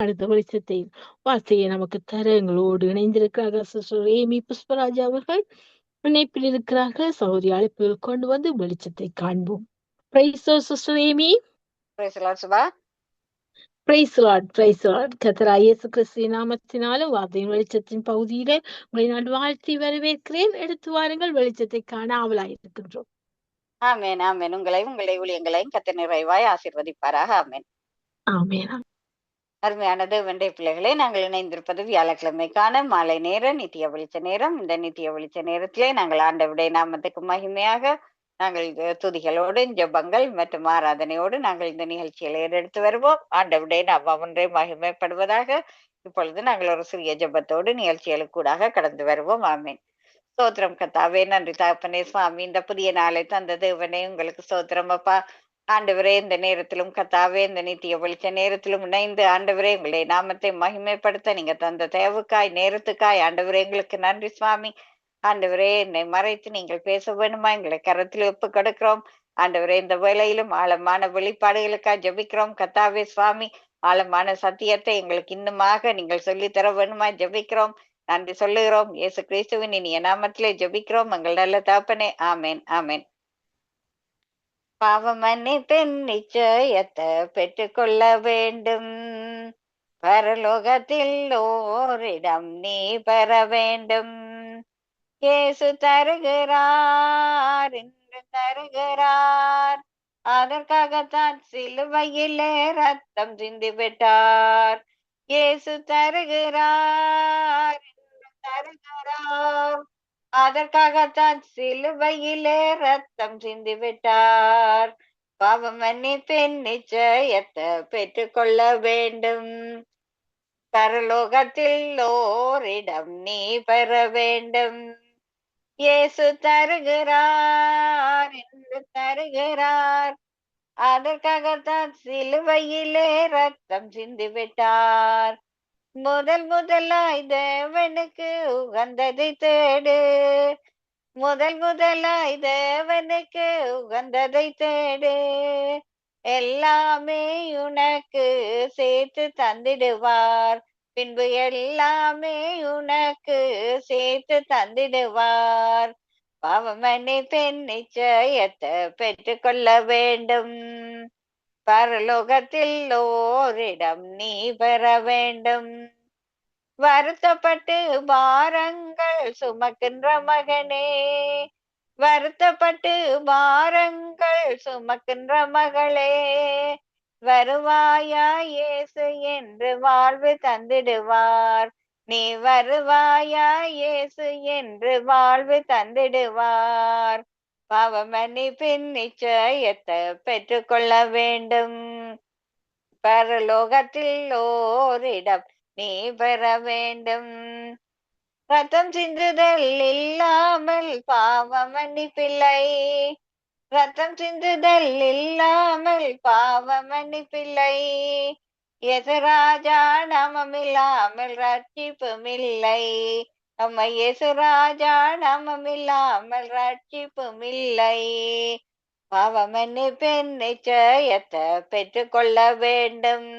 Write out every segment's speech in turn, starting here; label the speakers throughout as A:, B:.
A: அடுத்த வெளிச்சத்தை வார்த்தையை நமக்கு தர எங்களோடு இணைந்திருக்கிறார்கள் சிஸ்டர் ஏமி புஷ்பராஜ் அவர்கள். இணைப்பில் இருக்கிறார்கள். சகோதரி அழைப்புகள் கொண்டு வந்து வெளிச்சத்தை காண்போம். Praise sister Amy.
B: Subha.
A: Praise Lord, praise Lord. கர்த்தராகிய இயேசு கிறிஸ்துவின் நாமத்தினாலும் வார்த்தையின் வெளிச்சத்தின் பகுதியிலே உங்களை நான் வாழ்த்தி வரவேற்கிறேன். எடுத்து வாருங்கள், வெளிச்சத்தை காண ஆவலாயிருக்கின்றோம்.
B: ஆமேன், ஆமேன். உங்களையும் உங்களுடைய ஊழியங்களையும் கர்த்தர் நிறைவாய் ஆசீர்வதிப்பாராக. ஆமேன்,
A: ஆமென்.
B: அருமையான தேவனுடைய பிள்ளைகளே, நாங்கள் இணைந்திருப்பது வியாழக்கிழமைக்கான மாலை நேர நித்திய வெளிச்ச நேரம். இந்த நித்திய வெளிச்ச நேரத்திலே நாங்கள் ஆண்டவருடைய நாமத்துக்கு மகிமையாக நாங்கள் துதிகளோடு ஜெபங்கள் மற்றும் ஆராதனையோடு நாங்கள் இந்த நிகழ்ச்சிகளை எடுத்து வருவோம். ஆண்டவருடைய நாமம் ஒன்றே மகிமைப்படுவதாக. இப்பொழுது நாங்கள் ஒரு சிறிய ஜெபத்தோடு நிகழ்ச்சிகளுக்கூடாக கடந்து வருவோம். ஆமேன். ஸ்தோத்திரம் கத்தாவே, நன்றி தகப்பனே. சுவாமி, இந்த புதிய நாளை தந்த தேவனே உங்களுக்கு ஸ்தோத்திரம் அப்பா. ஆண்டவரே, இந்த நேரத்திலும் கத்தாவே, இந்த நித்திய வெளிச்ச நேரத்திலும் இணைந்து ஆண்டவரே உங்களுடைய நாமத்தை மகிமைப்படுத்த நீங்க தந்த தேவுக்காய் நேரத்துக்காய் ஆண்டவரே எங்களுக்கு நன்றி சுவாமி. ஆண்டவரே, என்னை மறைத்து நீங்கள் பேச வேணுமா எங்களை கரத்தில் ஒப்பு கொடுக்கிறோம். ஆண்டவரே, இந்த வேளையிலும் ஆழமான வெளிப்பாடுகளுக்காக ஜபிக்கிறோம் கத்தாவே சுவாமி. ஆழமான சத்தியத்தை எங்களுக்கு இன்னுமாக நீங்கள் சொல்லி தர வேணுமா ஜபிக்கிறோம். நன்றி சொல்லுகிறோம். இயேசு கிறிஸ்துவின் இனிய நாமத்திலே ஜபிக்கிறோம் எங்கள் நல்ல தகப்பனே. ஆமேன், ஆமேன். பாவ மன்னிப்பின் நிச்சயத்தை பெற்றுக்கொள்ள வேண்டும். பரலோகத்தில் ஓரிடம் நீ பெற வேண்டும். இயேசு தருகிறார், இன்று தருகிறார். அதற்காகத்தான் சிலுவையிலே ரத்தம் சிந்தி விட்டார். இயேசு தருகிறார், இன்று தருகிறார். அதற்காகத்தான் சிலுவையிலே ரத்தம் சிந்தி விட்டார். பாவ மன்னிப்பின் நிச்சயத்தை பெற்றுக்கொள்ள வேண்டும். பரலோகத்தில் ஓரிடம் நீ பெற வேண்டும். இயேசு தருகிறார், என்று தருகிறார். அதற்காகத்தான் சிலுவையிலே ரத்தம் சிந்தி விட்டார். முதலாய் தேவனுக்கு உகந்ததை தேடு. முதலாய் தேவனுக்கு உகந்ததை தேடு. எல்லாமே உனக்கு சேர்த்து தந்திடுவார். பின்பு எல்லாமே உனக்கு சேர்த்து தந்திடுவார். பாவமன்னிப்பின் நிச்சயத்தை பெற்றுக்கொள்ள வேண்டும். பரலோகத்தில் ஓரிடம் நீ பெற வேண்டும். வருத்தப்பட்டு பாரங்கள் சுமக்கின்ற மகனே, வருத்தப்பட்டு பாரங்கள் சுமக்கின்ற மகளே, வருவாயா இயேசு என்று வாழ்வு தந்திடுவார். நீ வருவாயா இயேசு என்று வாழ்வு தந்திடுவார். பாவ மன்னிப்பின் நிச்சயத்தை பெற்றுக்கொள்ள வேண்டும். பரலோகத்தில் ஓரிடம் நீ பெற வேண்டும். ரத்தம் சிந்துதல் இல்லாமல் பாவ மன்னிப்பில்லை. ரத்தம் சிந்துதல் இல்லாமல் பாவ மன்னிப்பில்லை. யேசுராஜா நாமமில்லாமல் ரட்சிப்புமில்லை. நம்ம யேசுராஜா நாமமில்லாமல் ரட்சிப்புமில்லை. பாவ மன்னிப்பின் நிச்சயத்தை பெற்றுக்கொள்ள வேண்டும்.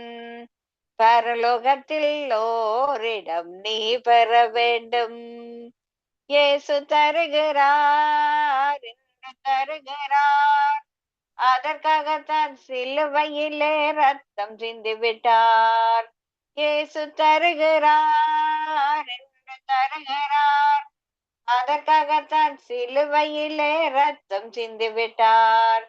B: பரலோகத்தில் ஓரிடம் நீ பெற வேண்டும். இயேசு தருகிறார், இன்று தருகிறார். அதற்காகத்தான் சிலுவையிலே ரத்தம் சிந்தி விட்டார். இயேசு தருகிறார், இன்று தருகிறார். அதற்காகத்தான் சிலுவையிலே ரத்தம் சிந்தி விட்டார்.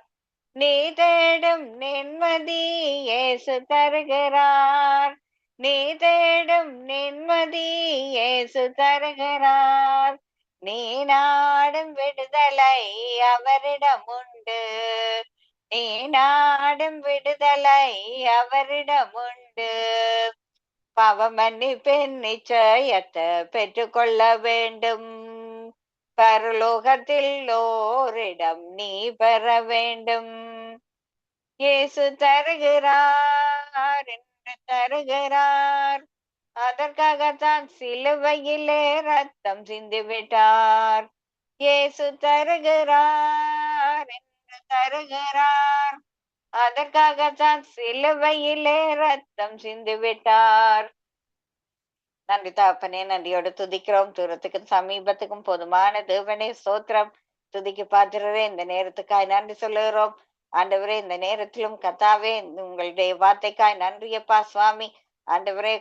B: நீ தேடும் நிம்மதி இயேசு தருகிறார். நீ தேடும் நிம்மதி இயேசு தருகிறார். நீ நாடும் விடுதலை அவரிடம் உண்டு. நீ நாடும் விடுதலை அவரிடம் உண்டு. பாவ மன்னிப்பின் நிச்சயத்தை பெற்றுக்கொள்ள வேண்டும். பரலோகத்தில் ஓரிடம் நீ பெற வேண்டும். இயேசு தருகிறார், என்று தருகிறார். அதற்காகத்தான் சிலுவையிலே ரத்தம் சிந்தி விட்டார். இயேசு தருகிறார், என்று தருகிறார். அதற்காகத்தான் சிலுவையிலே ரத்தம் சிந்து விட்டார். நன்றி தகப்பனே, நன்றியோடு துதிக்கிறோம். தூரத்துக்கும் சமீபத்துக்கும் பொதுமான தேவனே சோத்திரம். துதிக்கு பாத்திரரே, இந்த நேரத்துக்காய் நன்றி சொல்லுகிறோம். ஆண்டவரே, இந்த நேரத்திலும் கத்தாவே உங்களுடைய வார்த்தைக்காய் நன்றியப்பா சுவாமி. ஆண்டவரே,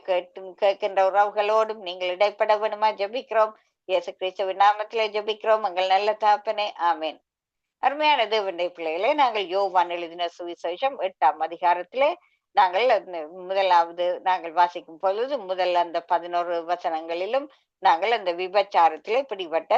B: கேட்கின்ற உறவுகளோடும் நீங்கள் இடைப்பட வேணுமா ஜெபிக்கிறோம். இயேசு கிறிஸ்துவின் நாமத்திலே ஜெபிக்கிறோம் எங்கள் நல்ல தகப்பனே, ஆமேன். அருமையான தேவனுடைய பிள்ளைகளே, நாங்கள் யோவான் எழுதின சுவிசேஷம் 8ஆம் அதிகாரத்திலே நாங்கள் முதலாவது நாங்கள் வாசிக்கும் பொழுது முதல் அந்த 11 வசனங்களிலும் நாங்கள் அந்த விபச்சாரத்திலே பிடிபட்ட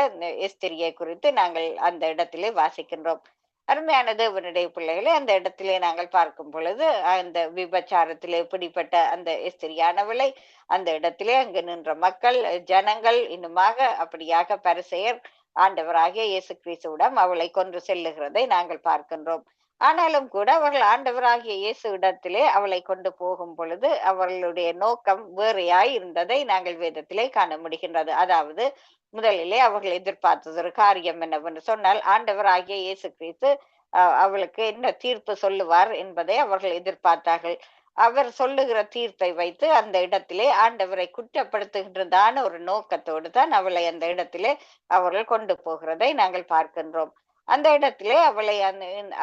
B: எஸ்திரியை குறித்து நாங்கள் அந்த இடத்திலே வாசிக்கின்றோம். அருமையான தேவனுடைய பிள்ளைகளே, அந்த இடத்திலே நாங்கள் பார்க்கும் பொழுது அந்த விபச்சாரத்திலே பிடிப்பட்ட அந்த எஸ்திரியானவளை அந்த இடத்திலே அங்கு நின்ற மக்கள், ஜனங்கள், இன்னுமாக அப்படியாக பரிசேயர் ஆண்டவராகிய இயேசு கிறிஸ்துவிடம் அவளை கொண்டு செல்லுகிறதை நாங்கள் பார்க்கின்றோம். ஆனாலும் கூட அவர்கள் ஆண்டவராகிய இயேசு இடத்திலே அவளை கொண்டு போகும் பொழுது அவர்களுடைய நோக்கம் வேறையாய் இருந்ததை நாங்கள் வேதத்திலே காண முடிகின்றது. அதாவது முதலிலே அவர்கள் எதிர்பார்த்தது ஒரு காரியம் என்னவென்று சொன்னால், ஆண்டவராகிய இயேசு கிறிஸ்து அவளுக்கு என்ன தீர்ப்பு சொல்லுவார் என்பதை அவர்கள் எதிர்பார்த்தார்கள். அவர் சொல்லுகிற தீர்ப்பை வைத்து அந்த இடத்திலே ஆண்டவரை குற்றப்படுத்துகின்றதான ஒரு நோக்கத்தோடு தான் அவளை அந்த இடத்திலே அவர்கள் கொண்டு போகிறதை நாங்கள் பார்க்கின்றோம். அந்த இடத்திலே அவளை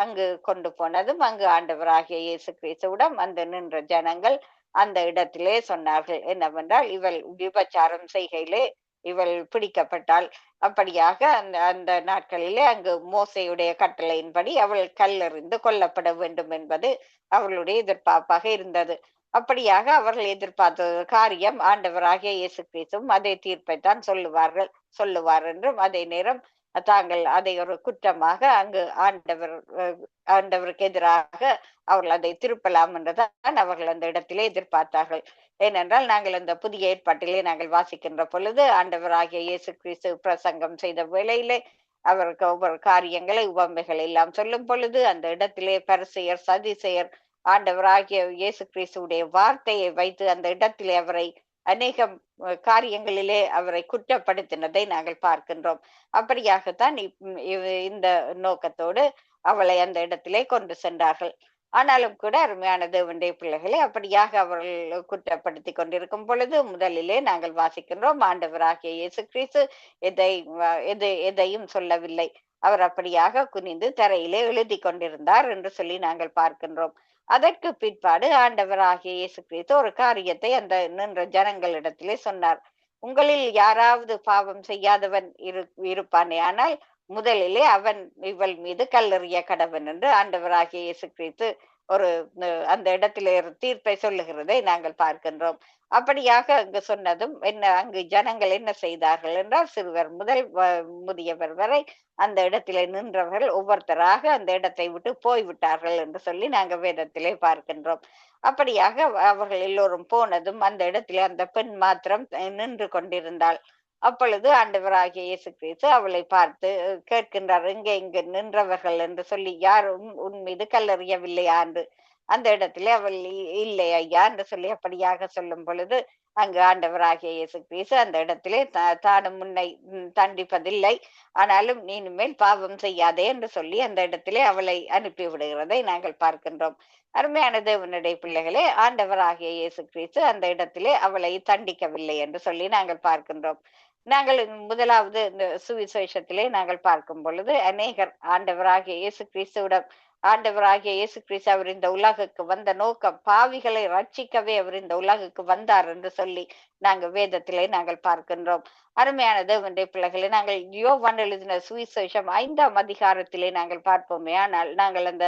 B: அங்கு கொண்டு போனதும் அங்கு ஆண்டவராகிய இயேசு கிறிஸ்துவிடம் அந்த நின்ற ஜனங்கள் அந்த இடத்திலே சொன்னார்கள் என்னவென்றால், இவள் விபச்சாரம் செய்கையிலே இவள் பிடிக்கப்பட்டாள். அப்படியாக அந்த அந்த நாட்களிலே அங்கு மோசையுடைய கட்டளையின்படி அவள் கல்லெறிந்து கொல்லப்பட வேண்டும் என்பது அவர்களுடைய எதிர்பார்ப்பாக இருந்தது. அப்படியாக அவர்கள் எதிர்பார்த்த காரியம் ஆண்டவராகிய இயேசு கிறிஸ்துவும் அதே தீர்ப்பைத்தான் சொல்லுவார் என்றும், அதே நேரம் தாங்கள் அதை ஒரு குற்றமாக அங்கு ஆண்டவருக்கு எதிராக அவர்கள் அதை திருப்பலாம் என்றுதான் அவர்கள் அந்த இடத்திலே எதிர்பார்த்தார்கள். ஏனென்றால் நாங்கள் அந்த புதிய ஏற்பாட்டிலே நாங்கள் வாசிக்கின்ற பொழுது ஆண்டவராகிய இயேசு கிறிஸ்து பிரசங்கம் செய்த வேளையிலே அவருக்கு ஒவ்வொரு காரியங்களை உவமைகள் எல்லாம் சொல்லும் பொழுது அந்த இடத்திலே பரிசேயர் சதிசேயர் ஆண்டவராகிய இயேசு கிறிஸ்துவுடைய வார்த்தையை வைத்து அந்த இடத்திலே அவரை அநேக காரியங்களிலே அவரை குற்றப்படுத்தினதை நாங்கள் பார்க்கின்றோம். அப்படியாகத்தான் இந்த நோக்கத்தோடு அவளை அந்த இடத்திலே கொண்டு சென்றார்கள். ஆனாலும் கூட அருமையான தேவனுடைய பிள்ளைகளை அப்படியாக அவர்கள் குற்றப்படுத்தி கொண்டிருக்கும் பொழுது முதலிலே நாங்கள் வாசிக்கின்றோம், ஆண்டவராகிய இயேசு கிறிஸ்து எதையும் சொல்லவில்லை. அவர் அப்படியாக குனிந்து தரையிலே எழுதி கொண்டிருந்தார் என்று சொல்லி நாங்கள் பார்க்கின்றோம். அதற்கு பிற்பாடு ஆண்டவராகிய இயேசு கிறிஸ்து ஒரு காரியத்தை அந்த நின்ற ஜனங்களிடத்திலே சொன்னார். உங்களில் யாராவது பாவம் செய்யாதவன் இருப்பானே ஆனால் முதலிலே அவன் இவள் மீது கல்லெறிய கடவன் என்று ஆண்டவராகிய இயேசு கிறிஸ்து ஒரு அந்த இடத்திலே ஒரு தீர்ப்பை சொல்லுகிறதை நாங்கள் பார்க்கின்றோம். அப்படியாக அங்கு சொன்னதும் அங்கு ஜனங்கள் என்ன செய்தார்கள் என்றால், சிறுவர் முதல் முதியவர் வரை அந்த இடத்திலே நின்றவர்கள் ஒவ்வொருத்தராக அந்த இடத்தை விட்டு போய்விட்டார்கள் என்று சொல்லி நாங்கள் வேதத்திலே பார்க்கின்றோம். அப்படியாக அவர்கள் எல்லோரும் போனதும் அந்த இடத்திலே அந்த பெண் மாத்திரம் நின்று கொண்டிருந்தாள். அப்பொழுது ஆண்டவராகிய இயேசு கிறிஸ்து அவளை பார்த்து கேட்கின்றார், இங்கு நின்றவர்கள் என்று சொல்லி யாரும் உன் மீது கல்லெறியவில்லையா என்று. அந்த இடத்திலே அவள் இல்லை ஐயா என்று சொல்லி அப்படியாக சொல்லும் பொழுது அங்கு ஆண்டவராகிய இயேசு கிறிஸ்து அந்த இடத்திலே தானும் முன்னை தண்டிப்பதில்லை, ஆனாலும் நீ இனிமேல் பாவம் செய்யாதே என்று சொல்லி அந்த இடத்திலே அவளை அனுப்பி விடுகிறதை நாங்கள் பார்க்கின்றோம். அருமையான தேவனுடைய பிள்ளைகளே, ஆண்டவராகிய இயேசு கிறிஸ்து அந்த இடத்திலே அவளை தண்டிக்கவில்லை என்று சொல்லி நாங்கள் பார்க்கின்றோம். நாங்கள் முதலாவது இந்த சுவிசேஷத்திலே நாங்கள் பார்க்கும் பொழுது அநேகர் ஆண்டவராகிய இயேசு கிறிஸ்துவிடம் ஆண்டவராகிய இயேசு கிறிஸ்து அவர் இந்த உலகுக்கு வந்த நோக்கம் பாவிகளை ரட்சிக்கவே அவர் இந்த உலகுக்கு வந்தார் என்று சொல்லி நாங்கள் வேதத்திலே நாங்கள் பார்க்கின்றோம். அருமையான தேவனுடைய பிள்ளைகளை, நாங்கள் யோவான் எழுதின சுவிசேஷம் 5ஆம் அதிகாரத்திலே நாங்கள் பார்ப்போமே ஆனால் நாங்கள் அந்த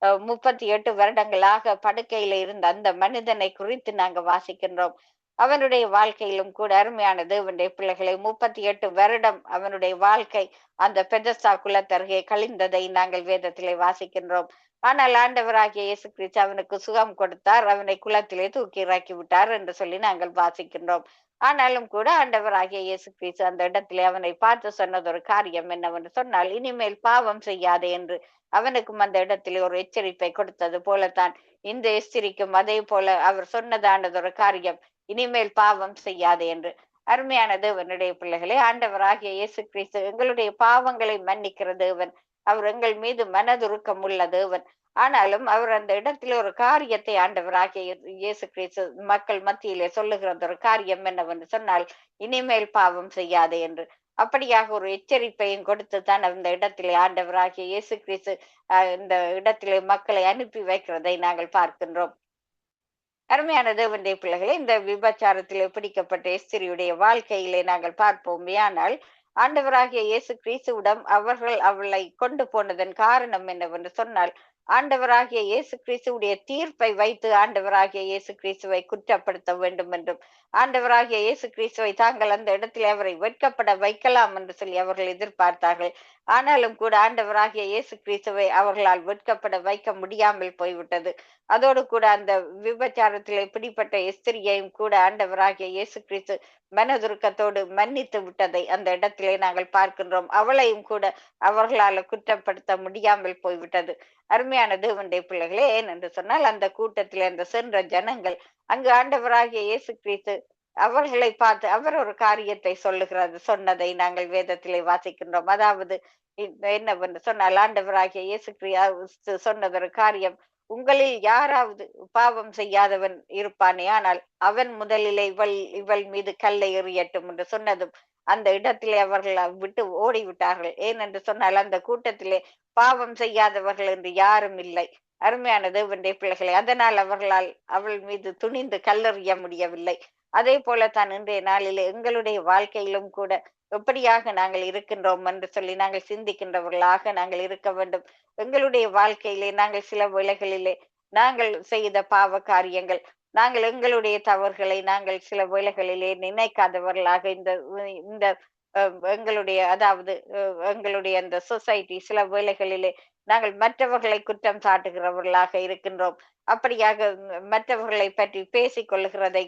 B: 38 வருடங்களாக படுக்கையில இருந்த அந்த மனிதனை குறித்து நாங்கள் வாசிக்கின்றோம். அவனுடைய வாழ்க்கையிலும் கூட அருமையான தேவனுடைய பிள்ளைகளை 38 வருடம் அவனுடைய வாழ்க்கை அந்த பெதஸ்தா குலத்தருகே கழிந்ததை நாங்கள் வேதத்திலே வாசிக்கின்றோம். ஆனால் ஆண்டவராகிய இயேசு கிறிஸ்து அவனுக்கு சுகம் கொடுத்தார், அவனை குலத்திலே தூக்கி இறக்கி விட்டார் என்று சொல்லி நாங்கள் வாசிக்கின்றோம். ஆனாலும் கூட ஆண்டவராகிய இயேசு கிறிஸ்து அந்த இடத்திலே அவனை பார்த்து சொன்னது ஒரு காரியம் என்னவென்று சொன்னால், இனிமேல் பாவம் செய்யாதே என்று அவனுக்கும் அந்த இடத்திலே ஒரு எச்சரிப்பை கொடுத்தது போலத்தான் இந்த எஸ்திரிக்கும் அதே போல அவர் சொன்னதானது ஒரு காரியம், இனிமேல் பாவம் செய்யாதே என்று. அருமையான தேவனுடைய பிள்ளைகளே, ஆண்டவராகிய இயேசு கிறிஸ்து எங்களுடைய பாவங்களை மன்னிக்கிற தேவன். அவர் எங்கள் மீது மனதுருக்கம் உள்ள தேவன். ஆனாலும் அவர் அந்த இடத்துல ஒரு காரியத்தை ஆண்டவராகிய இயேசு கிறிஸ்து மக்கள் மத்தியிலே சொல்லுகிற ஒரு காரியம் என்னவென்று சொன்னால், இனிமேல் பாவம் செய்யாதே என்று. அப்படியாக ஒரு எச்சரிப்பையும் கொடுத்து தான் அந்த இடத்திலே ஆண்டவராகிய இயேசு கிறிஸ்து இந்த இடத்திலே மக்களை அனுப்பி வைக்கிறதை நாங்கள் பார்க்கின்றோம். அருமையான தேவனுடைய பிள்ளைகளே, இந்த விபச்சாரத்திலே பிடிக்கப்பட்ட எஸ்திரியுடைய வாழ்க்கையிலே நாங்கள் பார்ப்போமே. ஆனால் ஆண்டவராகிய இயேசு கிறிஸ்துவிடம் அவர்கள் அவளை கொண்டு போனதன் காரணம் என்னவென்று சொன்னால், ஆண்டவராகிய இயேசு கிறிஸ்துவுடைய தீர்ப்பை வைத்து ஆண்டவராகிய இயேசு கிறிஸ்துவை குற்றப்படுத்த வேண்டும் என்றும், ஆண்டவராகிய இயேசு கிறிஸ்துவை தாங்கள் அந்த இடத்திலே அவரை வெட்கப்பட வைக்கலாம் என்று சொல்லி அவர்கள் எதிர்பார்த்தார்கள். ஆனாலும் கூட ஆண்டவராகிய இயேசு கிறிஸ்துவை அவர்களால் வெட்கப்பட வைக்க முடியாமல் போய்விட்டது. அதோடு கூட அந்த விபச்சாரத்திலே பிடிப்பட்ட எஸ்திரியையும் கூட ஆண்டவராகிய இயேசு கிறிஸ்து மனதுருக்கத்தோடு மன்னித்து விட்டதை அந்த இடத்திலே நாங்கள் பார்க்கின்றோம். அவளையும் கூட அவர்களால் குற்றப்படுத்த முடியாமல் போய்விட்டது. அருமையான தேவனுடைய பிள்ளைகளே, ஏனென்று சொன்னால் அந்த கூட்டத்திலே அந்த சென்ற ஜனங்கள் அங்கு ஆண்டவராகிய இயேசு கிறிஸ்து அவர்களை பார்த்து அவர் ஒரு காரியத்தை சொன்னதை நாங்கள் வேதத்திலே வாசிக்கின்றோம். அதாவது என்னவென்று சொன்னால், ஆண்டவராகிய இயேசு கிறிஸ்து சொன்னதொரு காரியம், உங்களில் யாராவது பாவம் செய்யாதவன் இருப்பானே, ஆனால் அவன் முதலிலே இவள் மீது கல்லை எறியட்டும் என்று சொன்னதும் அந்த இடத்திலே அவர்கள் விட்டு ஓடிவிட்டார்கள். ஏனென்று சொன்னால் அந்த கூட்டத்திலே பாவம் செய்யாதவர்கள் என்று யாரும் இல்லை. அருமையான தேவனுடைய பிள்ளைகளை, அதனால் அவர்களால் அவள் மீது துணிந்து கல்லெறிய முடியவில்லை. அதே போலத்தான் இன்றைய நாளிலே எங்களுடைய வாழ்க்கையிலும் கூட எப்படியாக நாங்கள் இருக்கின்றோம் என்று சொல்லி நாங்கள் சிந்திக்கின்றவர்களாக நாங்கள் இருக்க வேண்டும். எங்களுடைய வாழ்க்கையிலே நாங்கள் சில வேளைகளிலே நாங்கள் செய்த பாவ காரியங்கள், நாங்கள் எங்களுடைய தவறுகளை நாங்கள் சில வேளைகளிலே நினைக்காதவர்களாக இந்த எங்களுடைய அதாவது எங்களுடைய அந்த சொசைட்டி சில வேளைகளிலே நாங்கள் மற்றவர்களை குற்றம் சாட்டுகிறவர்களாக இருக்கின்றோம். அப்படியாக மற்றவர்களை பற்றி பேசிக் கொள்ளுகிறதை,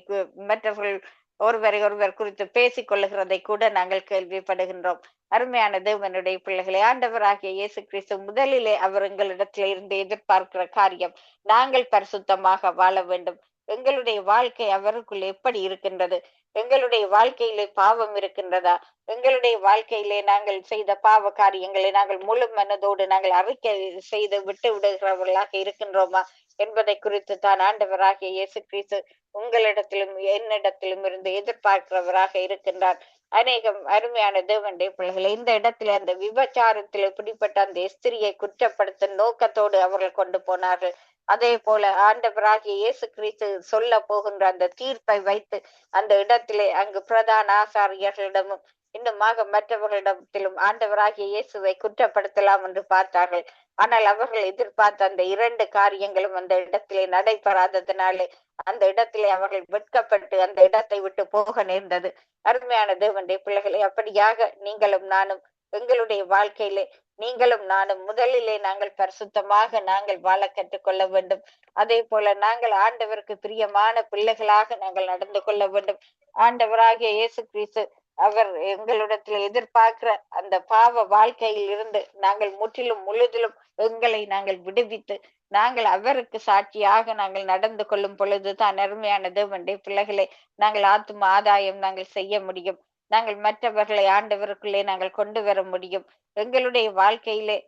B: மற்றவர்கள் ஒருவரை ஒருவர் குறித்து பேசிக் கொள்ளுகிறதை கூட நாங்கள் கேள்விப்படுகின்றோம். அருமையான தேவனுடைய பிள்ளைகளை, ஆண்டவராகிய இயேசு கிறிஸ்து முதலிலே அவர் எங்களிடத்தில் இருந்து எதிர்பார்க்கிற காரியம், நாங்கள் பரிசுத்தமாக வாழ வேண்டும். எங்களுடைய வாழ்க்கை அவருக்குள் எப்படி இருக்கின்றது? எங்களுடைய வாழ்க்கையிலே பாவம் இருக்கின்றதா? எங்களுடைய வாழ்க்கையிலே நாங்கள் செய்த பாவ காரியங்களை நாங்கள் முழு மனதோடு நாங்கள் அறிக்கை செய்து விட்டு விடுகிறவர்களாக இருக்கின்றோமா என்பதை குறித்து தான் ஆண்டவராகிய இயேசு கிறிஸ்து உங்களிடத்திலும் என்னிடத்திலும் இருந்து எதிர்பார்க்கிறவராக இருக்கின்றார். அநேகம் அருமையான தேவனுடைய பிள்ளைகளை, இந்த இடத்துல அந்த விபச்சாரத்தில் பிடிப்பட்ட அந்த எஸ்திரியை குற்றப்படுத்தும் நோக்கத்தோடு அவர்கள் கொண்டு போனார்கள். அதே போல ஆண்டவராகிய இயேசு கிறிஸ்து சொல்ல போகின்ற அந்த தீர்ப்பை வைத்து அந்த இடத்திலே அங்கு பிரதான ஆசாரியர்களிடமும் இன்னுமாக மற்றவர்களிடத்திலும் ஆண்டவராகிய இயேசுவை குற்றப்படுத்தலாம் என்று பார்த்தார்கள். ஆனால் அவர்கள் எதிர்பார்த்த அந்த இரண்டு காரியங்களும் அந்த இடத்திலே நடைபெறாததினாலே அந்த இடத்திலே அவர்கள் வெட்கப்பட்டு அந்த இடத்தை விட்டு போக நேர்ந்தது. அருமையான தேவனுடைய பிள்ளைகளை, அப்படியாக நீங்களும் நானும் எங்களுடைய வாழ்க்கையிலே நீங்களும் நானும் முதலிலே நாங்கள் பரிசுத்தமாக நாங்கள் வாழ கற்றுக்கொள்ள வேண்டும். அதே போல நாங்கள் ஆண்டவருக்கு பிரியமான பிள்ளைகளாக நாங்கள் நடந்து கொள்ள வேண்டும். ஆண்டவராகிய இயேசு கிறிஸ்து அவர் எங்களிடத்தில் எதிர்பார்க்கிற அந்த பாவ வாழ்க்கையில் இருந்து நாங்கள் முற்றிலும் முழுதிலும் எங்களை நாங்கள் விடுவித்து நாங்கள் அவருக்கு சாட்சியாக நாங்கள் நடந்து கொள்ளும் பொழுதுதான் அருமையான தேவனுடைய பிள்ளைகளை நாங்கள் ஆத்தும ஆதாயம் நாங்கள் செய்ய முடியும். நாங்கள் மற்றவர்களை ஆண்டவருக்குள்ளே நாங்கள் கொண்டு வர முடியும். எங்களுடைய வாழ்க்கையிலே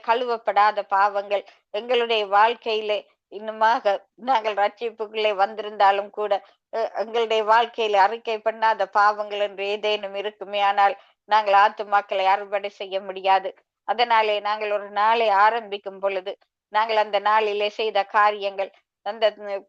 B: கழுவப்படாத பாவங்கள், எங்களுடைய வாழ்க்கையிலே இன்னுமாக நாங்கள் ரட்சிப்புக்குள்ளே வந்திருந்தாலும் கூட எங்களுடைய வாழ்க்கையில அறிக்கை பண்ணாத பாவங்கள் என்று ஏதேனும் இருக்குமே, ஆனால் நாங்கள் ஆத்துமாக்களை அறுவடை செய்ய முடியாது. அதனாலே நாங்கள் ஒரு நாளை ஆரம்பிக்கும் பொழுது நாங்கள் அந்த நாளிலே செய்த காரியங்கள், அந்த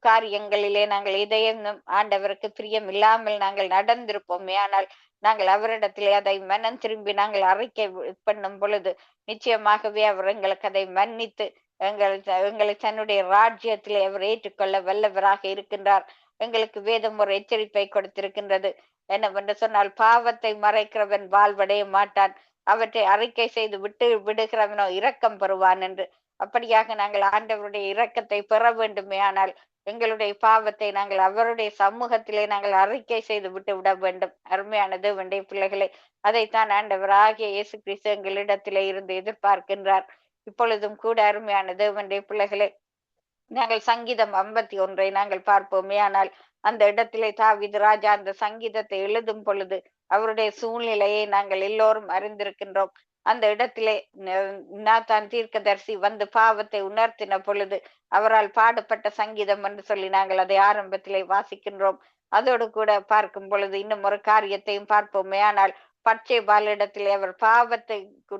B: காரியங்களிலே நாங்கள் இதையும் ஆண்டவருக்கு பிரியம் இல்லாமல் நாங்கள் நடந்திருப்போமே, ஆனால் நாங்கள் அவரிடத்திலே அதை மனம் திரும்பி நாங்கள் அறிக்கை பண்ணும் பொழுது நிச்சயமாகவே அவர் எங்களுக்கு அதை மன்னித்து எங்களை தன்னுடைய ராஜ்யத்திலே அவர் ஏற்றுக்கொள்ள வல்லவராக இருக்கின்றார். எங்களுக்கு வேதம் ஒரு எச்சரிப்பை கொடுத்திருக்கின்றது. என்னவென்று சொன்னால், பாவத்தை மறைக்கிறவன் வாழ்வடைய மாட்டான், அவற்றை அறிக்கை செய்து விட்டு விடுகிறவனோ இரக்கம் பெறுவான் என்று. அப்படியாக நாங்கள் ஆண்டவருடைய இரக்கத்தை பெற வேண்டுமே, ஆனால் எங்களுடைய பாவத்தை நாங்கள் அவருடைய சமூகத்திலே நாங்கள் அறிக்கை செய்து விட்டு விட வேண்டும். அருமையானது வெண்டை பிள்ளைகளை, அதைத்தான் ஆண்டவராகிய இயேசு கிறிஸ்து எங்களிடத்திலே இருந்து எதிர்பார்க்கின்றார். இப்பொழுதும் கூட அருமையானது வெண்டை பிள்ளைகளை, நாங்கள் சங்கீதம் 51 நாங்கள் பார்ப்போமே, ஆனால் அந்த இடத்திலே தாவீது ராஜா அந்த சங்கீதத்தை எழுதும் பொழுது அவருடைய சூழ்நிலையை நாங்கள் எல்லோரும் அறிந்திருக்கின்றோம். அந்த இடத்திலே நாத்தான் தீர்க்கதரிசி வந்து பாவத்தை உணர்த்தின பொழுது அவரால் பாடப்பட்ட சங்கீதம் என்று சொல்லி நாங்கள் அதை ஆரம்பத்திலே வாசிக்கின்றோம். அதோடு கூட பார்க்கும் பொழுது இன்னும் ஒரு காரியத்தையும் பார்ப்போமே. ஆனால் பச்சை பாலிடத்திலே அவர் பாவத்துக்கு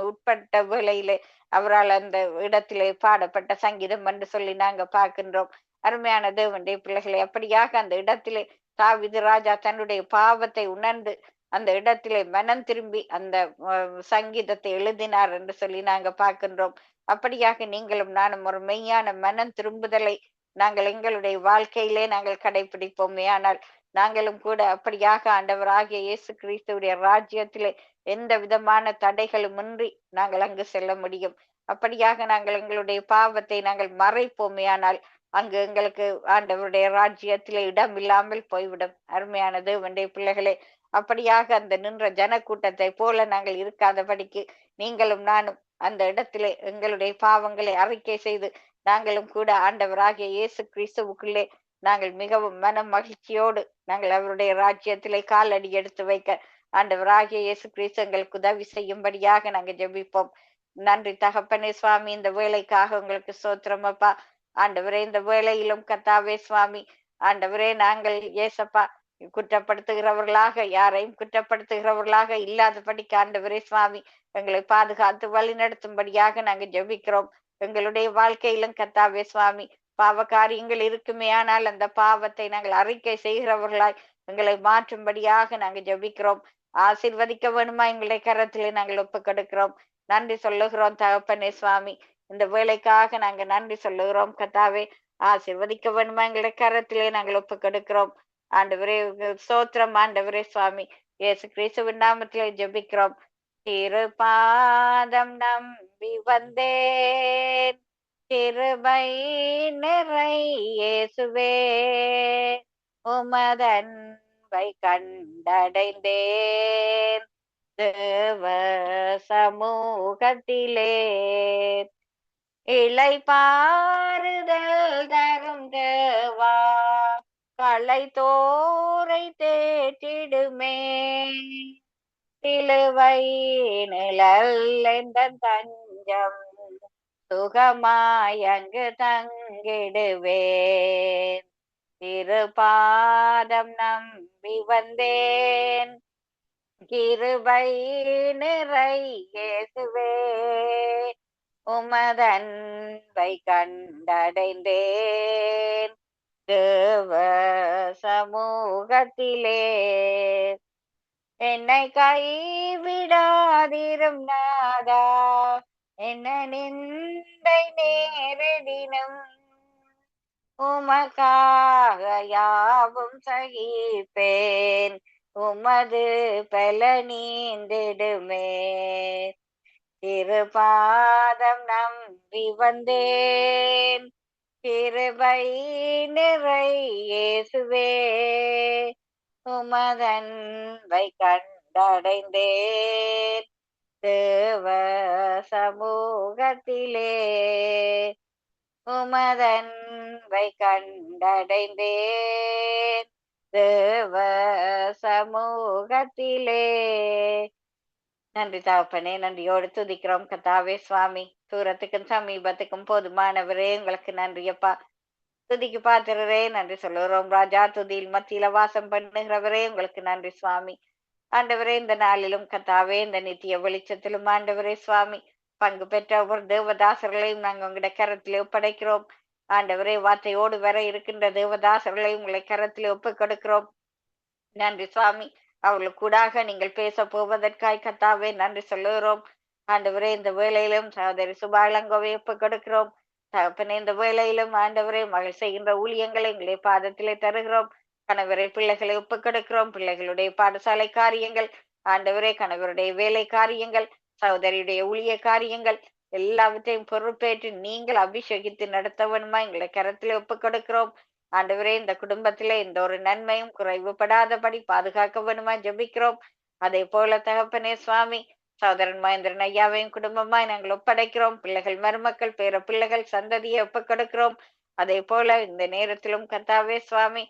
B: உட்பட்ட வேளையிலே அவரால் அந்த இடத்திலே பாடப்பட்ட சங்கீதம் என்று சொல்லி நாங்க பார்க்கின்றோம். அருமையான தேவனுடைய பிள்ளைகளை, அப்படியாக அந்த இடத்திலே தாவீது ராஜா தன்னுடைய பாவத்தை உணர்ந்து அந்த இடத்திலே மனம் திரும்பி அந்த சங்கீதத்தை எழுதினார் என்று சொல்லி நாங்க பார்க்கின்றோம். அப்படியாக நீங்களும் நானும் ஒரு மெய்யான மனம் திரும்புதலை நாங்கள் எங்களுடைய வாழ்க்கையிலே நாங்கள் கடைபிடிப்போமே. ஆனால் நாங்களும் கூட அப்படியாக ஆண்டவராகிய இயேசு கிறிஸ்துவுடைய ராஜ்யத்திலே எந்த விதமான தடைகளும் இன்றி நாங்கள் அங்கு செல்ல முடியும். அப்படியாக நாங்கள் எங்களுடைய பாவத்தை நாங்கள் மறைப்போமே. ஆனால் அங்கு எங்களுக்கு ஆண்டவருடைய ராஜ்யத்திலே இடம் இல்லாமல் போய்விடும். அருமையான தேவனுடைய பிள்ளைகளே, அப்படியாக அந்த நின்ற ஜனக்கூட்டத்தை போல நாங்கள் இருக்காதபடிக்கு நீங்களும் நானும் அந்த இடத்திலே எங்களுடைய பாவங்களை அறிக்கை செய்து நாங்களும் கூட ஆண்டவராகிய இயேசு கிறிஸ்துவுக்குள்ளே நாங்கள் மிகவும் மன மகிழ்ச்சியோடு நாங்கள் அவருடைய ராஜ்யத்திலே காலடி எடுத்து வைக்க ஆண்டவராகிய இயேசு கிறிஸ்து எங்களுக்கு உதவி செய்யும்படியாக நாங்கள் ஜெபிப்போம். நன்றி தகப்பனே சுவாமி, இந்த வேலைக்காக உங்களுக்கு ஸ்தோத்திரம் அப்பா. ஆண்டவரே, இந்த வேலையிலும் கர்த்தாவே சுவாமி, ஆண்டவரே, நாங்கள் ஏசப்பா குற்றப்படுத்துகிறவர்களாக, யாரையும் குற்றப்படுத்துகிறவர்களாக இல்லாதபடிக்கு ஆண்டவரே சுவாமி எங்களை பாதுகாத்து வழி நடத்தும்படியாக நாங்கள் ஜெபிக்கிறோம். எங்களுடைய வாழ்க்கையிலும் கர்த்தாவே சுவாமி பாவ காரியங்கள் இருக்குமே. ஆனால் அந்த பாவத்தை நாங்கள் அறிக்கை செய்கிறவர்களாய் எங்களை மாற்றும்படியாக நாங்கள் ஜெபிக்கிறோம். ஆசீர்வதிக்க வேணுமா எங்களுடைய கரத்திலே நாங்கள் ஒப்புக் கொடுக்கிறோம். நன்றி சொல்லுகிறோம் தகப்பனே சுவாமி. இந்த வேலைக்காக நாங்க நன்றி சொல்லுகிறோம் கர்த்தாவே. ஆசீர்வதிக்க வேணுமா எங்களுடைய கரத்திலே நாங்கள் ஒப்புக் கொடுக்கிறோம். ஆண்டவரே ஸ்தோத்திரம் ஆண்டவரே சுவாமி. இயேசு கிறிஸ்துவின் நாமத்திலே ஜெபிக்கிறோம். திருப்பாதம் நம்பி வந்தேன், கிருபை நிறை இயேசுவே, உமதன்பை கண்டடைந்தேன் தேவ சமூகத்திலே. இளைப்பாறுதல் தரும் தேவா, களை தோரை தேற்றிடுமே, சிலுவை நிழல் என்ற தஞ்சம், சுகமாய் அங்கு தங்கிடுவேன். திருப்பாதம் நம்பி வந்தேன், கிருபை நிறை இயேசுவே, உமதன்பை கண்டடைந்தேன் தேவ சமூகத்திலே. என்னை கைவிடாதிரும் நாதா, என்ன நிந்தை நேரடினும், உமக்காக யாவும் சகிப்பேன், உமது பல நீந்திடுமே. திருப்பாதம் நம்பி வந்தேன், கிருபை நிறை இயேசுவே, உமதன்பை கண்டடைந்தேன் தேவ சமூகத்திலே. உமதன்பை கண்டடைந்தேன் தேவ சமூகத்திலே. நன்றி தகப்பனே, நன்றியோடு துதிக்கிறோம் கர்த்தாவே சுவாமி. தூரத்துக்கும் சமீபத்துக்கும் போதுமானவரே, உங்களுக்கு நன்றி அப்பா. துதிக்கு பாத்திரரே, நன்றி சொல்லுகிறோம் ராஜா. துதியில் மத்தியில வாசம் பண்ணுகிறவரே, உங்களுக்கு நன்றி சுவாமி. ஆண்டவரே, இந்த நாளிலும் கர்த்தாவே, இந்த நித்திய வெளிச்சத்திலும் ஆண்டவரே சுவாமி பங்கு பெற்ற ஒவ்வொரு தேவதாசர்களையும் நாங்கள் உங்களுடைய கரத்திலே ஒப்படைக்கிறோம். ஆண்டவரே, வார்த்தையோடு வர இருக்கின்ற தேவதாசர்களையும் உங்களை கரத்திலே ஒப்புக் கொடுக்கிறோம். நன்றி சுவாமி. அவர்களுக்கு கூடாக நீங்கள் பேச போவதற்காய் கர்த்தாவே நன்றி சொல்லுகிறோம். ஆண்டவரே, இந்த வேளையிலும் சகோதரி சுபாலங்கோவை ஒப்புக் கொடுக்கிறோம். தகப்பனே, இந்த வேளையிலும் ஆண்டவரே மகள் செய்கின்ற ஊழியங்களை எங்களை பாதத்திலே தருகிறோம். கணவரை பிள்ளைகளை ஒப்புக் கொடுக்கிறோம். பிள்ளைகளுடைய பாடசாலை காரியங்கள், ஆண்டவரே கணவருடைய வேலை காரியங்கள், சகோதரியுடைய ஊழிய காரியங்கள் எல்லாவற்றையும் பொறுப்பேற்று நீங்கள் அபிஷேகித்து நடத்தவனுமா எங்களை கரத்திலே ஒப்புக் கொடுக்கிறோம். ஆண்டவரே, இந்த குடும்பத்திலே எந்த ஒரு நன்மையும் குறைவுபடாதபடி காக்க வேணுமா ஜெபிக்கிறோம். அதே போல தகப்பனே சுவாமி சகோதரன் மகேந்திரன் ஐயாவையும் குடும்பமாய் நாங்கள் ஒப்படைக்கிறோம். பிள்ளைகள், மருமக்கள், பேர பிள்ளைகள், சந்ததியை ஒப்புக் கொடுக்கிறோம். அதே போல இந்த நேரத்திலும் கர்த்தாவே சுவாமி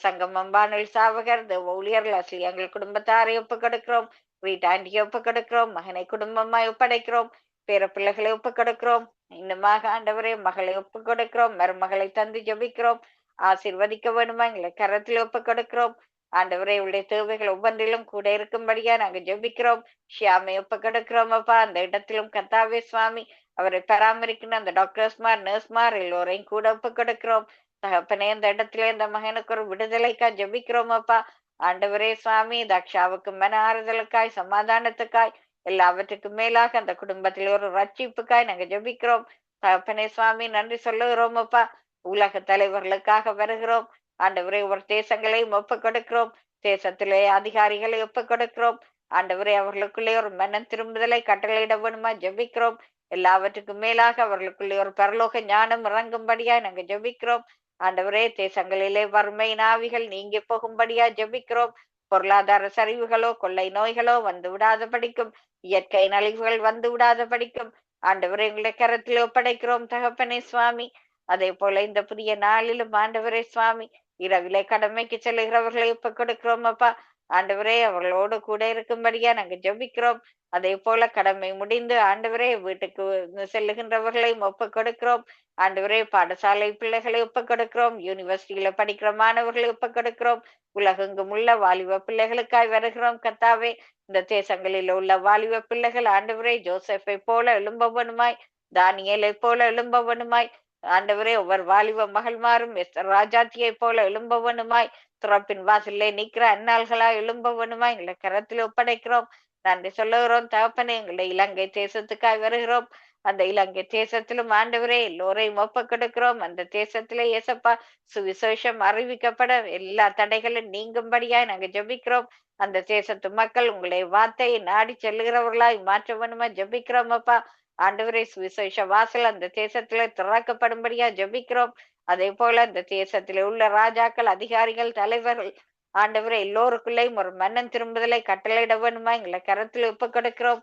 B: சங்கமம் வானொலி சாவகர், தேவ ஊழியர்கள், எங்கள் குடும்பத்தாரை ஒப்புக் கொடுக்கிறோம். வீட்டாண்டியை ஒப்பு கொடுக்கிறோம், மகனை குடும்பமாய் ஒப்படைக்கிறோம், பேர பிள்ளைகளை ஒப்பு கொடுக்கிறோம், இன்னுமாக ஆண்டவரே மகளை ஒப்பு கொடுக்கிறோம், மருமகளை தந்து ஜெபிக்கிறோம், ஆசீர்வதிக்க வேண்டுமா எங்களை கரத்தில் ஒப்பு கொடுக்கிறோம். ஆண்டவரே இவருடைய தேவைகள் ஒவ்வொன்றிலும் கூட இருக்கும்படியா நாங்க ஜெபிக்கிறோம். ஷியாமை ஒப்பு கொடுக்கிறோம் அப்பா, அந்த இடத்திலும் கத்தாவே சுவாமி அவரை பராமரிக்கணும், அந்த டாக்டர்ஸ்மார் நர்ஸ்மார் எல்லோரையும் கூட ஒப்பு கொடுக்கிறோம். தகப்பனே அந்த இடத்துல இந்த மகனுக்கு ஒரு விடுதலைக்கா ஜெபிக்கிறோம் அப்பா. ஆண்டவரே சுவாமி தக்ஷாவுக்கு மன ஆறுதலுக்காய் சமாதானத்துக்காய் எல்லாவற்றுக்கும் மேலாக அந்த குடும்பத்தில் ஒரு ரட்சிப்புக்காய் நாங்க ஜெபிக்கிறோம். தகப்பனே சுவாமி நன்றி சொல்லுகிறோம் அப்பா. உலக தலைவர்களுக்காக வருகிறோம். ஆண்டவரே ஒரு தேசங்களையும் ஒப்பு கொடுக்கிறோம், தேசத்திலே அதிகாரிகளை ஒப்பு கொடுக்கிறோம். ஆண்டவரே அவர்களுக்குள்ளே ஒரு மனம் திரும்புதலை கட்டளையிட வேணுமா ஜெபிக்கிறோம். எல்லாவற்றுக்கும் மேலாக அவர்களுக்குள்ளே ஒரு பரலோக ஞானம் இறங்கும்படியா நாங்க ஜெபிக்கிறோம். ஆண்டவரே தேசங்களிலே வறுமை நாவிகள் நீங்கி போகும்படியா ஜெபிக்கிறோம். பொருளாதார சரிவுகளோ கொள்ளை நோய்களோ வந்து விடாத படிக்கும், இயற்கை நலிவுகள் வந்து விடாத படிக்கும் ஆண்டவரே எங்களை கரத்தில் ஒப்படைக்கிறோம் தகப்பனே சுவாமி. அதே போல இந்த புதிய நாளிலும் ஆண்டவரே சுவாமி இரவிலே கடமைக்கு செல்லுகிறவர்களை ஒப்பு கொடுக்கிறோம் அப்பா. ஆண்டவரே அவர்களோடு கூட இருக்கும்படியா நாங்க ஜெபிக்கிறோம். அதே போல கடமை முடிந்து ஆண்டவரே வீட்டுக்கு செல்லுகின்றவர்களையும் ஒப்பு கொடுக்கிறோம். ஆண்டவரே பாடசாலை பிள்ளைகளை ஒப்பு கொடுக்கிறோம், யூனிவர்சிட்டியில படிக்கிற மாணவர்களை ஒப்பு கொடுக்கிறோம், உலகெங்கும் உள்ள வாலிப பிள்ளைகளுக்காய் வருகிறோம் கத்தாவே. இந்த தேசங்களில் உள்ள வாலிப பிள்ளைகள் ஆண்டவரே ஜோசப்பை போல எழும்பவனுமாய், தானியலை போல எழும்பவனுமாய், ஆண்டவரே ஒவ்வொரு வாலிப மகள்மாரும் ராஜாத்தியை போல எழும்பவனுமாய், துறப்பின் வாசல்லே நிக்கிற அன்னாள்களா எழும்பவனுமாய் எங்களை கரத்தில் ஒப்படைக்கிறோம். நன்றி சொல்லுகிறோம் தகப்பனே. எங்களை இலங்கை தேசத்துக்காய் வருகிறோம். அந்த இலங்கை தேசத்திலும் ஆண்டவரே எல்லோரையும் ஒப்பு கொடுக்கிறோம். அந்த தேசத்திலே ஏசப்பா சுவிசேஷம் அறிவிக்கப்பட எல்லா தடைகளும் நீங்கும்படியாய் நாங்க ஜெபிக்கிறோம். அந்த தேசத்து மக்கள் உங்களுடைய வார்த்தையை நாடி செல்லுகிறவர்களாய் மாற்ற வேணுமா ஜெபிக்கிறோம் அப்பா. ஆண்டவரே சுவிசேஷ வாசல் அந்த தேசத்திலே திறக்கப்படும்படியா ஜெபிக்கிறோம். அதே போல அந்த தேசத்திலே உள்ள ராஜாக்கள், அதிகாரிகள், தலைவர்கள் ஆண்டவரே எல்லோருக்குள்ளேயும் ஒரு மன்னன் திரும்புதலை கட்டளையிட வேணுமா எங்களை கரத்தில் ஒப்பு கொடுக்கிறோம்.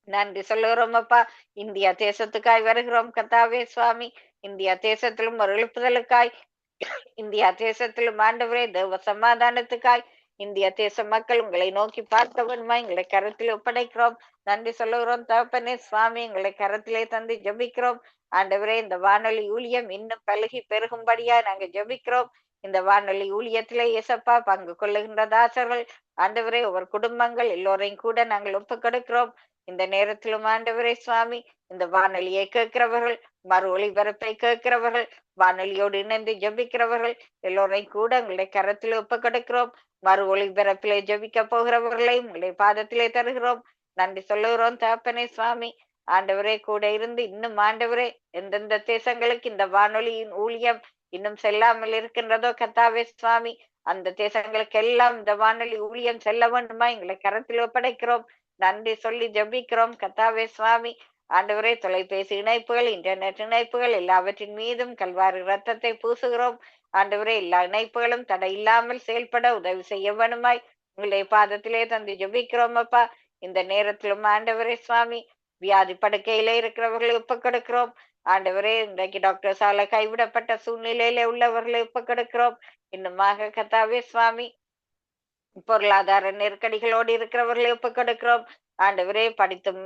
B: நன்றி சொல்லுகிறோம் அப்பா. இந்தியா தேசத்துக்காய் வருகிறோம் கத்தாவே சுவாமி. இந்தியா தேசத்திலும் ஒரு எழுப்புதலுக்காய், இந்தியா தேசத்திலும் ஆண்டவரே தேவ சமாதானத்துக்காய் இந்திய தேச மக்கள் உங்களை நோக்கி பார்த்தவனுமா எங்களை கரத்தில் ஒப்படைக்கிறோம். நன்றி சொல்லுகிறோம் தகப்பனே சுவாமி. எங்களை கரத்திலே தந்து ஜெபிக்கிறோம். ஆண்டவரே இந்த வானொலி ஊழியம் இன்னும் பழுகி பெருகும்படியா நாங்க ஜெபிக்கிறோம். இந்த வானொலி ஊழியத்திலே இயேசப்பா பங்கு கொள்ளுகின்ற தாசர்கள் ஆண்டவரே ஒவ்வொரு குடும்பங்கள் எல்லோரையும் கூட நாங்கள் ஒப்பு கொடுக்கிறோம். இந்த நேரத்திலும் ஆண்டவரே சுவாமி இந்த வானொலியை கேட்கிறவர்கள், மறு ஒளிபரப்பை கேட்கிறவர்கள், வானொலியோடு இணைந்து ஜெபிக்கிறவர்கள் எல்லோரையும் கூட உங்களுடைய கரத்தில் ஒப்பு கொடுக்கிறோம். மறு ஒளிபரப்பிலே ஜெபிக்க போகிறவர்களையும் உங்களுடைய பாதத்திலே தருகிறோம். நன்றி சொல்லுகிறோம் தகப்பனே சுவாமி. ஆண்டவரே கூட இருந்து இன்னும் ஆண்டவரே எந்தெந்த தேசங்களுக்கு இந்த வானொலியின் ஊழியம் இன்னும் செல்லாமல் இருக்கின்றதோ கத்தாவே சுவாமி, அந்த தேசங்களுக்கு எல்லாம் இந்த வானொலி ஊழியம் செல்ல வேண்டுமா எங்களை கரத்தில் ஒப்படைக்கிறோம். நன்றி சொல்லி ஜெபிக்கிறோம் கத்தாவே சுவாமி. ஆண்டவரே தொலைபேசி இணைப்புகள், இன்டர்நெட் இணைப்புகள் எல்லாவற்றின் மீதும் கல்வாரி ரத்தத்தை பூசுகிறோம். ஆண்டவரே எல்லா இணைப்புகளும் தடை இல்லாமல் செயல்பட உதவி செய்ய வேணுமாய் உங்களுடைய பாதத்திலே தந்து ஜெபிக்கிறோம் அப்பா. இந்த நேரத்திலும் ஆண்டவரே சுவாமி வியாதி படுக்கையிலே இருக்கிறவர்களை ஒப்பு கொடுக்கிறோம். ஆண்டவரே இன்றைக்கு டாக்டர்ஸால கைவிடப்பட்ட சூழ்நிலையில உள்ளவர்களை ஒப்பு கொடுக்கிறோம். இன்னுமாக கத்தாவே சுவாமி பொருளாதார நெருக்கடிகளோடு இருக்கிறவர்களை ஒப்பு கொடுக்கிறோம். ஆண்டவரே படித்தும்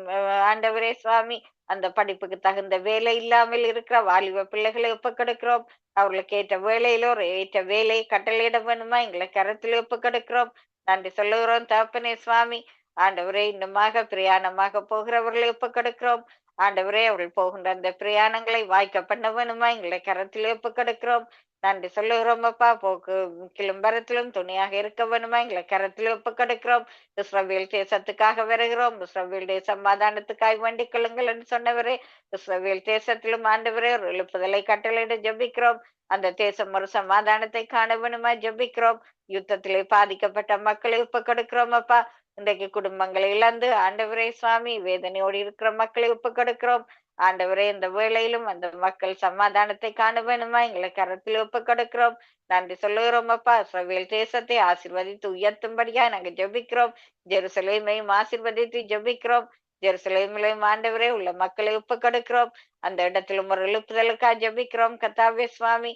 B: ஆண்டவரே சுவாமி அந்த படிப்புக்கு தகுந்த வேலை இல்லாமல் இருக்கிற வாலிப பிள்ளைகளை ஒப்பு கொடுக்கிறோம். அவர்களுக்கு ஏற்ற வேலையிலோ ஏற்ற வேலையை கட்டளையிட வேணுமா எங்களை கரத்தில் ஒப்பு கொடுக்கிறோம். நன்றி சொல்லுகிறோம் தகப்பனே சுவாமி. ஆண்டவரே இன்னுமாக பிரயாணமாக போகிறவர்களை ஒப்பு கொடுக்கிறோம். ஆண்டவரே அவர்கள் போகின்ற அந்த பிரயாணங்களை வாய்க்க பண்ண வேணுமா எங்களை கரத்தில் ஒப்பு கொடுக்கிறோம். நன்றி சொல்லுகிறோம் அப்பா. போக்கு கிளம்பரத்திலும் துணையாக இருக்க வேணுமா எங்களை கரத்தில் ஒப்பு கொடுக்கிறோம். இஸ்ரவேல் தேசத்துக்காக வருகிறோம். இஸ்ரவேல் தேச சமாதானத்துக்காய் வேண்டிக் கொள்ளுங்கள் என்று சொன்னவரே, இஸ்ரவேல் தேசத்திலும் ஆண்டவரே ஒரு எழுப்புதலை கட்டளையிட ஜெபிக்கிறோம். அந்த தேசம் ஒரு சமாதானத்தை காண வேணுமா ஜெபிக்கிறோம். யுத்தத்திலே பாதிக்கப்பட்ட மக்களை ஒப்பு கொடுக்கிறோம் அப்பா. இன்றைக்கு குடும்பங்களை இழந்து ஆண்டவரே சுவாமி வேதனையோடு இருக்கிற மக்களை ஒப்பு கொடுக்கிறோம். ஆண்டவரே இந்த வேளையிலும் அந்த மக்கள் சமாதானத்தை காண வேணுமா எங்களை கரத்தில் ஒப்பு கொடுக்கிறோம். நன்றி சொல்லுகிறோம் அப்பா. இஸ்ரவேல் தேசத்தை ஆசீர்வதித்து உயர்த்தும்படியா நாங்க ஜெபிக்கிறோம். ஜெருசலேமையும் ஆசீர்வதித்து ஜெபிக்கிறோம். ஜெருசலேமிலையும் ஆண்டவரே உள்ள மக்களை ஒப்பு கொடுக்கிறோம். அந்த இடத்திலும் ஒரு எழுப்புதலுக்கா ஜெபிக்கிறோம் கத்தாவே சுவாமி.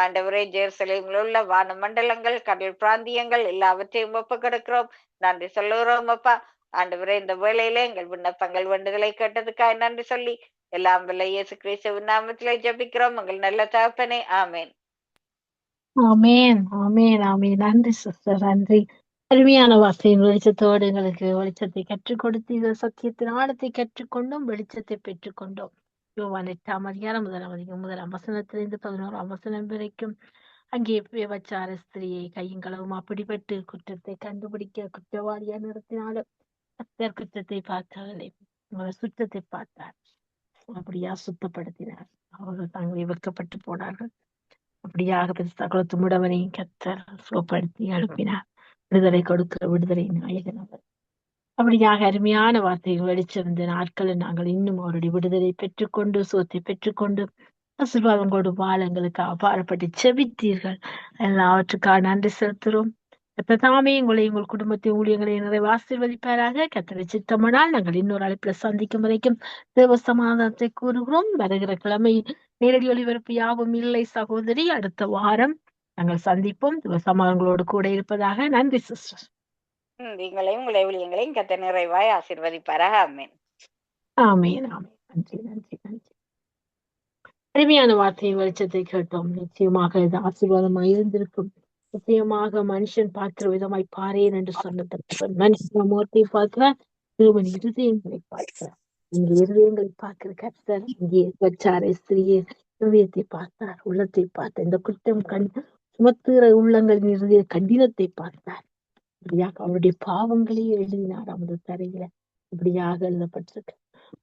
B: ஆண்டவரே ஜெருசலேமில் உள்ள வான மண்டலங்கள், கடல் பிராந்தியங்கள் எல்லாவற்றையும் ஒப்பு கொடுக்கிறோம். நன்றி சொல்லுகிறோம் அப்பா. ஆண்டவரே, இந்த வேளையில எங்கள் விண்ணப்பங்கள் வேண்டுதலை கேட்டதுக்காக நன்றி சொல்லி எல்லாம் வல்ல இயேசு கிறிஸ்துவின் நாமத்திலே ஜெபிக்கிறோம் எங்கள் நல்ல தகப்பனே. ஆமென்.
A: ஆமென், ஆமென், ஆமென். நன்றி சிஸ்டர், நன்றி. அருமையான வார்த்தையின் வெளிச்சத்தோடு எங்களுக்கு வெளிச்சத்தை கற்றுக் கொடுத்தீர்கள். சத்தியத்தின் ஆழத்தை கற்றுக்கொண்டோம், வெளிச்சத்தை பெற்றுக்கொண்டோம். யோவான் 8 முதலாம் வசனத்திலிருந்து 11 வசனம் வரைக்கும் அங்கே விபச்சார ஸ்திரியை கையும் களவுமா பிடிபட்டு குற்றத்தை கண்டுபிடிக்க குற்றவாளியா நிறுத்தினாலும் கர்த்தர் குற்றத்தை பார்க்கவில்லை, அவர் சுற்றத்தை பார்த்தார். அப்படியா சுத்தப்படுத்தினார். அவர்கள் தாங்களே வெட்கப்பட்டு போனார்கள். அப்படியாக சகலத்து முடவனையும் கர்த்தர் சுகப்படுத்தி எழுப்பினார். விடுதலை கொடுக்கிற விடுதலை நாயகன் அவர். அப்படியாக அருமையான வார்த்தைகள் வெளிச்சம் இந்த நாட்களில் நாங்கள் இன்னும் அவருடைய விடுதலை பெற்றுக்கொண்டு சுகத்தை பெற்றுக்கொண்டு ஆசீர்வாதம் கொண்டு வாழ எங்களுக்கு அபாரப்பட்டு செபித்தீர்கள். எல்லாவற்றுக்காக நன்றி செலுத்துகிறோம். தாமே உங்களை உங்கள் குடும்பத்தை ஊழியங்களை நிறைவு ஆசீர்வதிப்பாராக. கர்த்தரை சித்தமானால் நாங்கள் இன்னொரு அழைப்புல சந்திக்கும் வரைக்கும் தேவ சமாதானத்தை கூறுகிறோம். வருகிற கிழமை நேரடி ஒளிபரப்பு யாவும் இல்லை சகோதரி. அடுத்த வாரம் நாங்கள் சந்திப்போம். தேவ சமாதானங்களோடு கூட இருப்பதாக. நன்றி சிஸ்டர்.
B: நீங்களையும் உங்களை ஊழியங்களையும் கர்த்தர் நிறைவாய் ஆசீர்வதிப்பாராக. ஆமென்.
A: ஆமென், ஆமென். நன்றி, நன்றி, நன்றி. அருமையான வார்த்தையின் வெளிச்சத்தை கேட்டோம். நிச்சயமாக இது ஆசீர்வாதமாய் இருந்திருக்கும். நிச்சயமாக மனுஷன் பார்க்கிற விதமாய் பாரேன் என்று சொன்ன மனுஷன் முகத்தை பார்க்கிறார், தேவன் இருதயங்களை பார்க்கிறார். இங்கே இருதயங்களை பார்க்கிற கர்த்தர் இங்கே வச்சாரை ஸ்திரியே இருதயத்தை பார்த்தார், உள்ளத்தை பார்த்தார். இந்த குற்றம் சுமத்துகிற உள்ளங்களின் இருதய கடினத்தை பார்த்தார். இப்படியாக அவருடைய பாவங்களை எழுதினார் அந்த தரையில. இப்படியாக எழுதப்பட்டிருக்கு.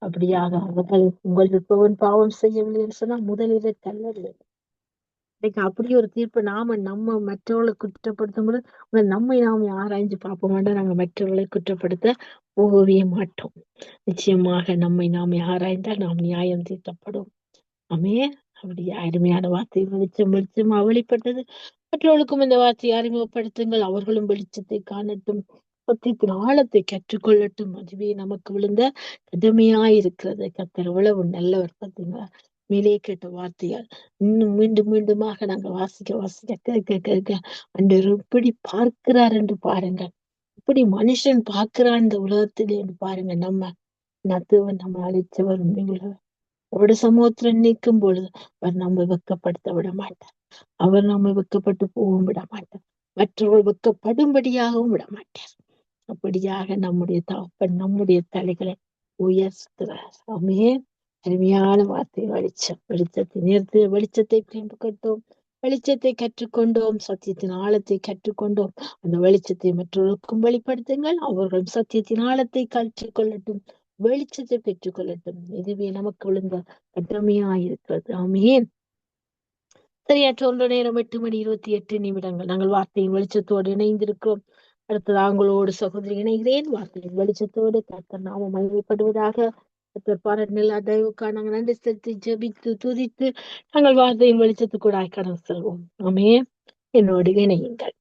A: அப்படியாக அவர்கள் உங்களுக்கு பாவம் செய்யவில்லை என்று சொன்னா முதலிலே கல்லவில்லை. இன்னைக்கு அப்படி ஒரு தீர்ப்பு நம்ம மற்றவர்களை குற்றப்படுத்தும் போது நம்மை நாம் ஆராய்ஞ்சு பார்ப்போம் வேண்டாம். நாங்க மற்றவர்களை குற்றப்படுத்த போகவே மாட்டோம். நிச்சயமாக நம்மை நாம் ஆராய்ந்தால் நாம் நியாயம் தீர்க்கப்படும். ஆமே. அப்படி அருமையான வார்த்தை வெளிச்சமா வெளிப்பட்டது. மற்றவர்களுக்கும் இந்த வார்த்தையை அறிமுகப்படுத்துங்கள், அவர்களும் வெளிச்சத்தை காணட்டும், சத்தியத்தின் ஆழத்தை கற்றுக்கொள்ளட்டும். அதுவே நமக்கு விழுந்த கடமையாயிருக்கிறது. கர்த்தர் எவ்வளவு நல்லவர் பார்த்தீங்களா. மேலே கேட்ட வார்த்தையால் இன்னும் மீண்டும் மீண்டுமாக நாங்க வாசிக்க கேட்க கேட்க அன்றர் எப்படி பார்க்கிறார் என்று பாருங்கள். இப்படி மனுஷன் பார்க்கிறான் இந்த உலகத்திலே என்று பாருங்க. நம்ம அழைச்சவர் உண்மையுள்ளவர். அவருடைய சமூகத்துல நிற்கும் பொழுது அவர் நம்மை வெட்கப்படுத்த விட மாட்டார். அவர் நம்மை வெட்கப்பட்டு போகவும் விட மாட்டார். மற்றவர்கள் வெட்கப்படும்படியாகவும் விட மாட்டார். அப்படியாக நம்முடைய தகப்பன் நம்முடைய தலைகளை உயர்த்துகிறார். ஆமென். அருமையான வார்த்தை வெளிச்சத்தை நிறுத்து வெளிச்சத்தை கண்டோம், வெளிச்சத்தை கற்றுக்கொண்டோம், சத்தியத்தின் ஆழத்தை கற்றுக்கொண்டோம். அந்த வெளிச்சத்தை மற்றவர்களுக்கும் வெளிப்படுத்துங்கள், அவர்களும் சத்தியத்தின் ஆழத்தை கற்றுக்கொள்ளட்டும், வெளிச்சத்தை பெற்றுக்கொள்ளட்டும். இதுவே நமக்கு விழுந்த கடமையாயிருக்கிறது. ஆமென். சரியாற்ற 1 நேரம் 8:28 நாங்கள் வார்த்தையின் வெளிச்சத்தோடு இணைந்திருக்கிறோம். அடுத்தது ஆங்களோடு சகோதரி இணைகிறேன். வார்த்தையின் வெளிச்சத்தோடு கர்த்தர் நாமம் மகிமைப்படுவதாக. கர்த்தர் பாராட்டின தயவுக்காக நாங்கள் நன்றி செலுத்தி ஜெபித்து துதித்து நாங்கள் வார்த்தையின் வெளிச்சத்துக்கூட கடந்து செல்வோம். ஆமென். என்னோடு இணையுங்கள்.